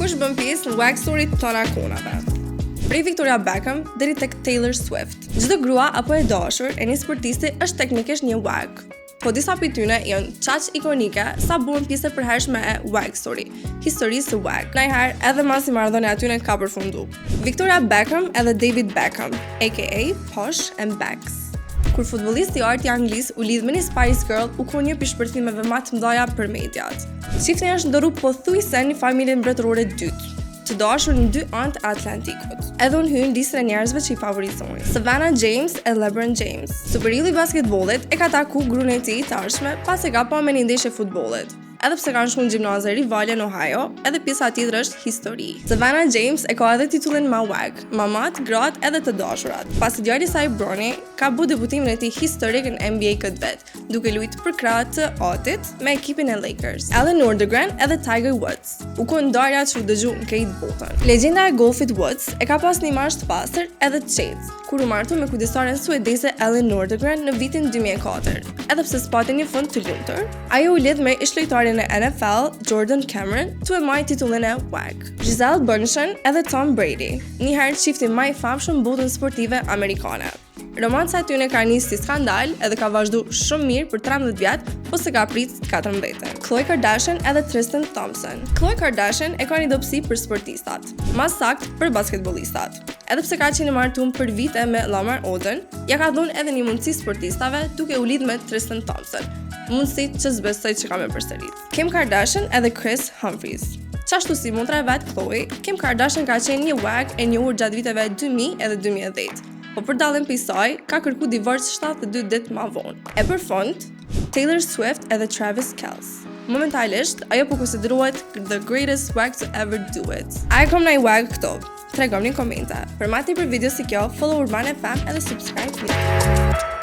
Kush bën pjesë në wag story tona konave? Prej Victoria Beckham deri tek Taylor Swift. Çdo grua apo e dashur e një sportiste është teknikisht një wag. Po disa prej tyre janë çaq ikonike sa bën pjesë e përhershme e wag story, historisë së wag. Najher edhe masi marrëdhënia aty ka përfundu. Victoria Beckham edhe David Beckham, aka Posh and Becks. Kur futbollisti i arti anglis u lidh me një Spice Girl, u kon një pishpërthimeve më të mëdha për mediat. Çifti është ndërru pothuajse një familje mbretërore dytë, të dashur në dy anë të Atlantikut. Edhe unë hyn listën e njerëzve që i favorizojnë. Savannah James e LeBron James. Superilli i basketbollit e ka taku gruan e tij të ardhshme pas e ka pa me një ndeshje futbollit. Edhe pse kanë shkuar në gjimnaze rivale në Ohio, edhe pjesa tjetër është histori. Savannah James e ka edhe titullin ma wag, mamat, gratë edhe të dashurat. Pasi djali i saj Bronny ka bu debutimin e tij historik në NBA këtë vet, duke luajtur për krah të Atit me ekipin e Lakers. Allen Nordegren edhe Tiger Woods u kon ndarja që u dëgju në krejt botën. Legjenda e golfit Woods e ka pas një imazh të pastër edhe të qetë, kur u martu me kujdesaren suedeze Allen Nordegren në vitin 2004. Edhe pse s'pati një fund të lumtur, ajo u lidh me ish-lojtarin e NFL Jordan Cameron të e marrë titullin e wag. Giselle Bündchen edhe Tom Brady, njëherë çifti më i famshëm në botën sportive amerikane. Romanca e tyre ka nisë si skandal edhe ka vazhdu shumë mirë për 13 vjet, po se ka prit 14. Khloe Kardashian edhe Tristan Thompson. Khloe Kardashian e ka një dobësi për sportistat, më saktë për basketbollistat. Edhe pse ka qenë martuar për vite me Lamar Odom, ja ka dhënë edhe një mundësi sportistave duke u lidhur me Tristan Thompson. Mundësi që s'besoj që ka me përsërit. Kim Kardashian edhe Chris Humphries. Qashtu si motra e vet Khloe, Kim Kardashian ka qenë një wag e njohur gjatë viteve 2000 edhe 2010. Po për dallim prej saj, ka kërku divorc 72 ditë më vonë. E për fund, Taylor Swift edhe Travis Kelce. Momentalisht, ajo po konsiderohet the greatest wag to ever do it. A e kom në i wag këto? Tregom një komente. Për ma tepër video si kjo, follow Urban FM edhe subscribe video.